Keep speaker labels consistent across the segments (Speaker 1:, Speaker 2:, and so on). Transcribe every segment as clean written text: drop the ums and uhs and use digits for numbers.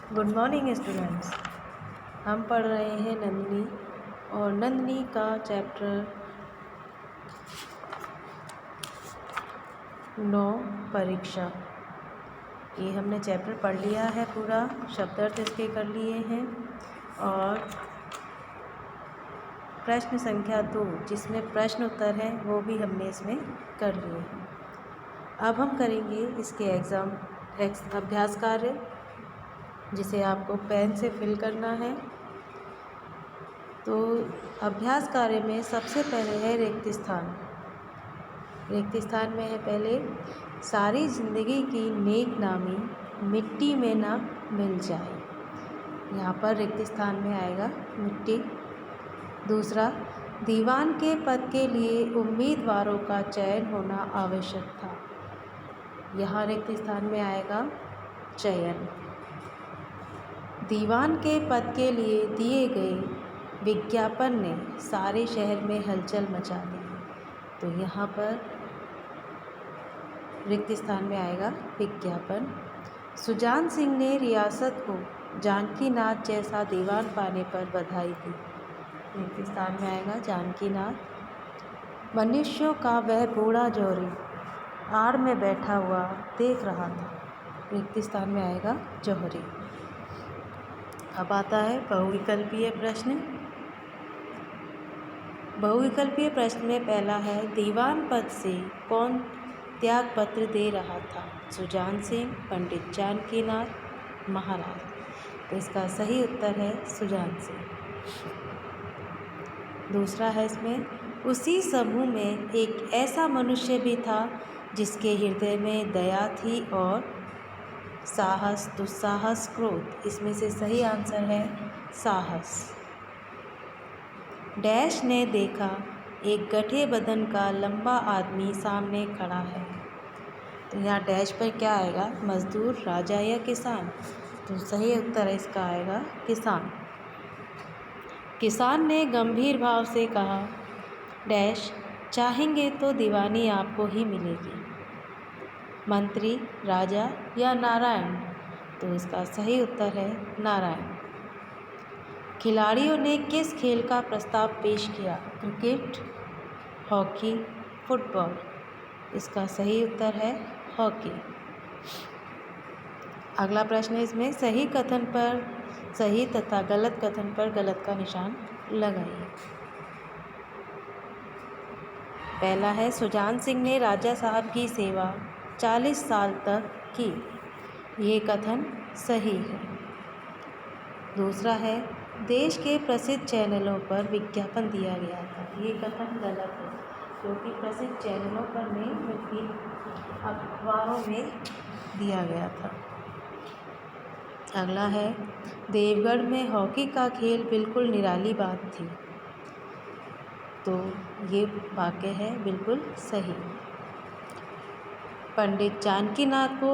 Speaker 1: Good morning students. हम पढ़ रहे हैं नंदिनी और नंदिनी का चैप्टर 9 परीक्षा। ये हमने चैप्टर पढ़ लिया है, पूरा शब्दार्थ इसके कर लिए हैं और प्रश्न संख्या 2 जिसमें प्रश्न उत्तर है वो भी हमने इसमें कर लिए हैं। अब हम करेंगे इसके अभ्यास कार्य जिसे आपको पेन से फिल करना है। तो अभ्यास कार्य में सबसे पहले है रिक्त स्थान। रिक्त स्थान में है पहले, सारी ज़िंदगी की नेक नामी मिट्टी में ना मिल जाए। यहाँ पर रिक्त स्थान में आएगा मिट्टी। दूसरा, दीवान के पद के लिए उम्मीदवारों का चयन होना आवश्यक था। यहाँ रिक्त स्थान में आएगा चयन। दीवान के पद के लिए दिए गए विज्ञापन ने सारे शहर में हलचल मचा दी। तो यहाँ पर रिक्त स्थान में आएगा विज्ञापन। सुजान सिंह ने रियासत को जानकी नाथ जैसा दीवान पाने पर बधाई दी। रिक्त स्थान में आएगा जानकी नाथ। मनुष्यों का वह बूढ़ा जौहरी आड़ में बैठा हुआ देख रहा था। रिक्त स्थान में आएगा जौहरी। अब आता है बहुविकल्पीय प्रश्न। बहुविकल्पीय प्रश्न में पहला है, दीवान पद से कौन त्याग पत्र दे रहा था? सुजान सिंह, पंडित जानकीनाथ, महाराज। तो इसका सही उत्तर है सुजान सिंह। दूसरा है इसमें, उसी समूह में एक ऐसा मनुष्य भी था जिसके हृदय में दया थी और साहस, दुस्साहस, क्रोध। इसमें से सही आंसर है साहस। डैश ने देखा एक गठे बदन का लंबा आदमी सामने खड़ा है। तो यहाँ डैश पर क्या आएगा? मजदूर, राजा या किसान। तो सही उत्तर इसका आएगा किसान। किसान ने गंभीर भाव से कहा, डैश चाहेंगे तो दीवानी आपको ही मिलेगी। मंत्री, राजा या नारायण। तो इसका सही उत्तर है नारायण। खिलाड़ियों ने किस खेल का प्रस्ताव पेश किया? Cricket, hockey, football. इसका सही उत्तर है हॉकी। अगला प्रश्न है इसमें, सही कथन पर सही तथा गलत कथन पर गलत का निशान लगाइए। पहला है, सुजान सिंह ने राजा साहब की सेवा 40 साल तक की। ये कथन सही है। दूसरा है, देश के प्रसिद्ध चैनलों पर विज्ञापन दिया गया था। ये कथन गलत है क्योंकि प्रसिद्ध चैनलों पर नहीं बल्कि अखबारों में दिया गया था। अगला है, देवगढ़ में हॉकी का खेल बिल्कुल निराली बात थी। तो ये वाक्य है बिल्कुल सही। पंडित जानकीनाथ को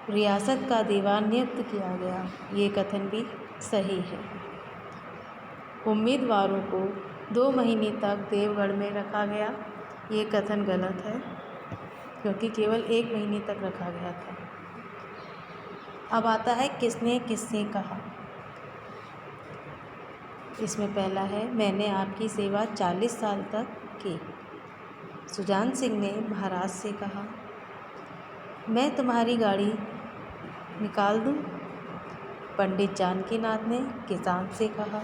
Speaker 1: रियासत का दीवान नियुक्त किया गया। ये कथन भी सही है। उम्मीदवारों को 2 महीने तक देवगढ़ में रखा गया। ये कथन गलत है क्योंकि केवल 1 महीने तक रखा गया था। अब आता है, किसने किससे कहा। इसमें पहला है, मैंने आपकी सेवा 40 साल तक की। सुजान सिंह ने महाराज से कहा, मैं तुम्हारी गाड़ी निकाल दूं। पंडित जानकीनाथ ने किसान से कहा,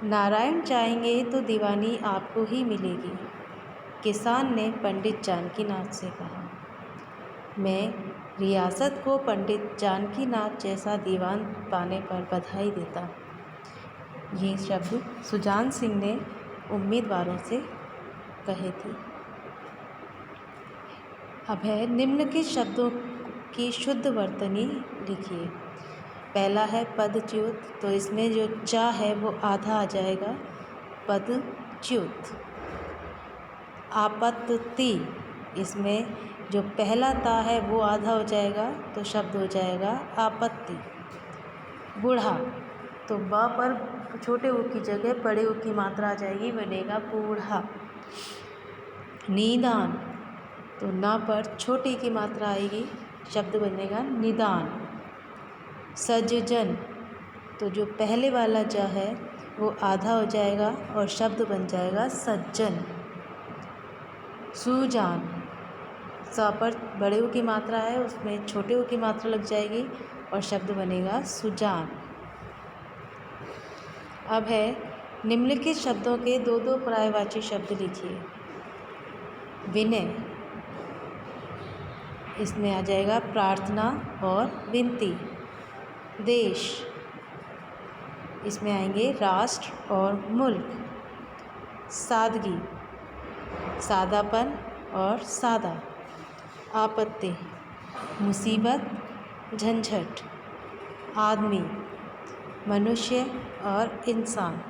Speaker 1: नारायण चाहेंगे तो दीवानी आपको ही मिलेगी। किसान ने पंडित जानकीनाथ से कहा, मैं रियासत को पंडित जानकीनाथ जैसा दीवान पाने पर बधाई देता। ये शब्द सुजान सिंह ने उम्मीदवारों से कहे थे। अब है, निम्नलिखित शब्दों की शुद्ध वर्तनी लिखिए। पहला है पदच्युत। तो इसमें जो चा है वो आधा आ जाएगा, पदच्युत। आपत्ति, इसमें जो पहला ता है वो आधा हो जाएगा तो शब्द हो जाएगा आपत्ति। बूढ़ा, तो बा पर छोटे ऊ की जगह बड़े ऊ की मात्रा आ जाएगी, बनेगा बूढ़ा। निदान, तो ना पर छोटी की मात्रा आएगी, शब्द बनेगा निदान। सज्जन, तो जो पहले वाला ज है वो आधा हो जाएगा और शब्द बन जाएगा सज्जन। सुजान, सा पर बड़े ऊ की मात्रा है, उसमें छोटे ऊ की मात्रा लग जाएगी और शब्द बनेगा सुजान। अब है निम्नलिखित शब्दों के दो दो पर्यायवाची शब्द लिखिए। विनय, इसमें आ जाएगा प्रार्थना और विनती। देश, इसमें आएंगे राष्ट्र और मुल्क। सादगी, सादापन और सादा। आपत्ति, मुसीबत, झंझट। आदमी, मनुष्य और इंसान।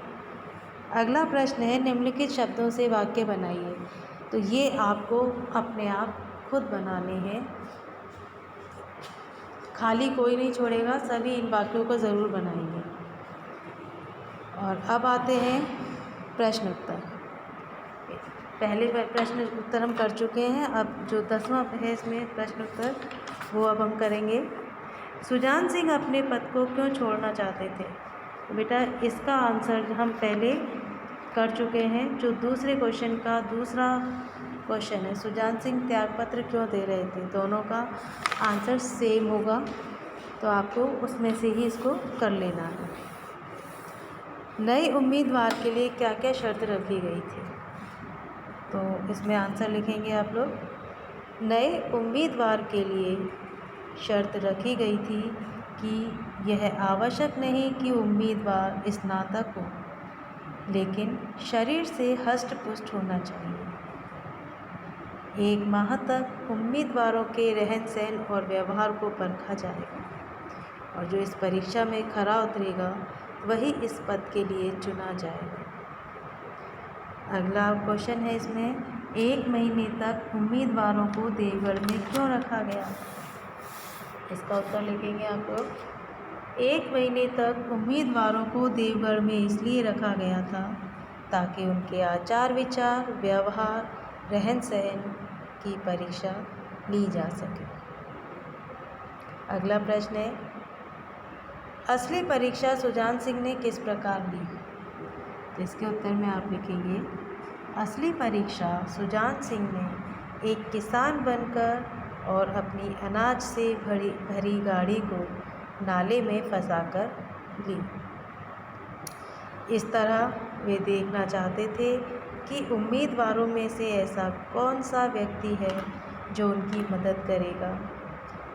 Speaker 1: अगला प्रश्न है निम्नलिखित शब्दों से वाक्य बनाइए। तो ये आपको अपने आप खुद बनाने हैं, खाली कोई नहीं छोड़ेगा, सभी इन वाक्यों को ज़रूर बनाएंगे। और अब आते हैं प्रश्न उत्तर। पहले प्रश्न उत्तर हम कर चुके हैं, अब जो 10वां है इसमें प्रश्न उत्तर वो अब हम करेंगे। सुजान सिंह अपने पद को क्यों छोड़ना चाहते थे? तो बेटा इसका आंसर हम पहले कर चुके हैं। जो दूसरे क्वेश्चन का दूसरा क्वेश्चन है, सुजान सिंह त्यागपत्र क्यों दे रहे थे, दोनों का आंसर सेम होगा, तो आपको उसमें से ही इसको कर लेना है। नए उम्मीदवार के लिए क्या क्या शर्त रखी गई थी? तो इसमें आंसर लिखेंगे आप लोग। नए उम्मीदवार के लिए शर्त रखी गई थी कि यह आवश्यक नहीं कि उम्मीदवार स्नातक हो, लेकिन शरीर से हष्ट पुष्ट होना चाहिए। 1 माह तक उम्मीदवारों के रहन सहन और व्यवहार को परखा जाएगा और जो इस परीक्षा में खरा उतरेगा वही इस पद के लिए चुना जाएगा। अगला क्वेश्चन है इसमें, 1 महीने तक उम्मीदवारों को देवगढ़ में क्यों रखा गया? इसका उत्तर लिखेंगे आप लोग। 1 महीने तक उम्मीदवारों को देवगढ़ में इसलिए रखा गया था ताकि उनके आचार विचार, व्यवहार, रहन सहन की परीक्षा ली जा सके। अगला प्रश्न है, असली परीक्षा सुजान सिंह ने किस प्रकार ली? तो इसके उत्तर में आप लिखेंगे, असली परीक्षा सुजान सिंह ने एक किसान बनकर और अपनी अनाज से भरी गाड़ी को नाले में फंसाकर ली। इस तरह वे देखना चाहते थे कि उम्मीदवारों में से ऐसा कौन सा व्यक्ति है जो उनकी मदद करेगा,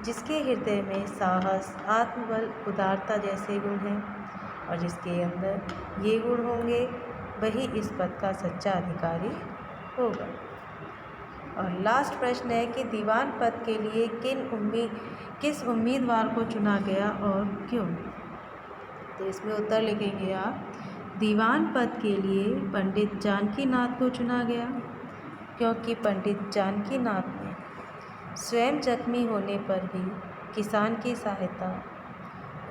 Speaker 1: जिसके हृदय में साहस, आत्मबल, उदारता जैसे गुण हैं और जिसके अंदर ये गुण होंगे वही इस पद का सच्चा अधिकारी होगा। और लास्ट प्रश्न है कि दीवान पद के लिए किस उम्मीदवार को चुना गया और क्यों? तो इसमें उत्तर लिखेंगे आप, दीवान पद के लिए पंडित जानकीनाथ को चुना गया क्योंकि पंडित जानकीनाथ ने स्वयं जख्मी होने पर भी किसान की सहायता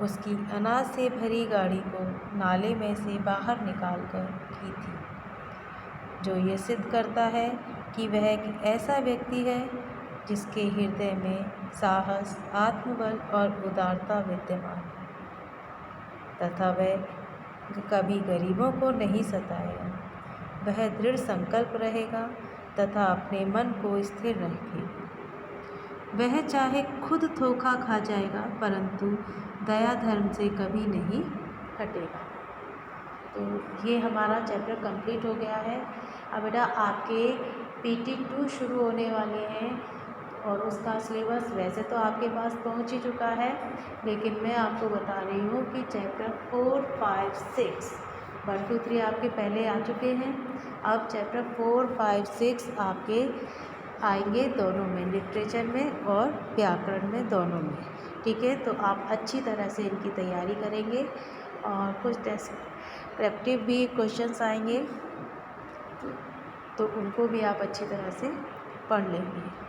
Speaker 1: उसकी अनाज से भरी गाड़ी को नाले में से बाहर निकालकर की थी, जो ये सिद्ध करता है कि वह एक ऐसा व्यक्ति है जिसके हृदय में साहस, आत्मबल और उदारता विद्यमान है तथा वह कभी गरीबों को नहीं सताएगा। वह दृढ़ संकल्प रहेगा तथा अपने मन को स्थिर रखेगा। वह चाहे खुद धोखा खा जाएगा परंतु दया धर्म से कभी नहीं हटेगा। तो ये हमारा चैप्टर कंप्लीट हो गया है। अब बेटा आपके PT 2 शुरू होने वाले हैं और उसका सिलेबस वैसे तो आपके पास पहुंच ही चुका है, लेकिन मैं आपको बता रही हूँ कि चैप्टर 4, 5, 6 1, 2, 3 आपके पहले आ चुके हैं। अब चैप्टर 4, 5, 6 आपके आएंगे दोनों में, लिटरेचर में और व्याकरण में, दोनों में। ठीक है, तो आप अच्छी तरह से इनकी तैयारी करेंगे और कुछ डेस्क्रिप्टिव भी क्वेश्चंस आएंगे तो उनको भी आप अच्छी तरह से पढ़ लेंगे।